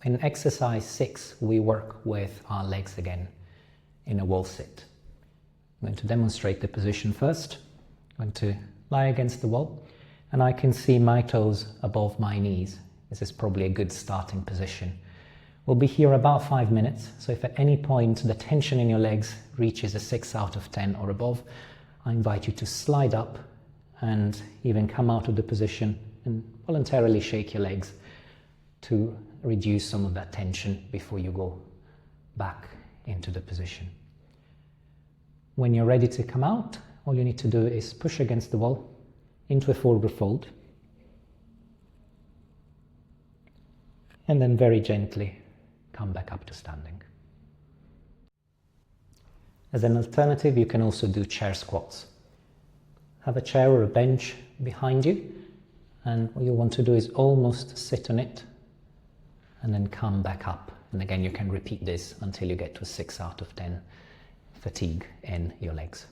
In exercise 6, we work with our legs again in a wall sit. I'm going to demonstrate the position first. I'm going to lie against the wall, and I can see my toes above my knees. This is probably a good starting position. We'll be here about 5 minutes, so if at any point the tension in your legs reaches a 6 out of 10 or above, I invite you to slide up and even come out of the position and voluntarily shake your legs to reduce some of that tension before you go back into the position. When you're ready to come out, all you need to do is push against the wall into a forward fold, and then very gently come back up to standing. As an alternative, you can also do chair squats. Have a chair or a bench behind you, and what you want to do is almost sit on it and then come back up. And again, you can repeat this until you get to a 6 out of 10 fatigue in your legs.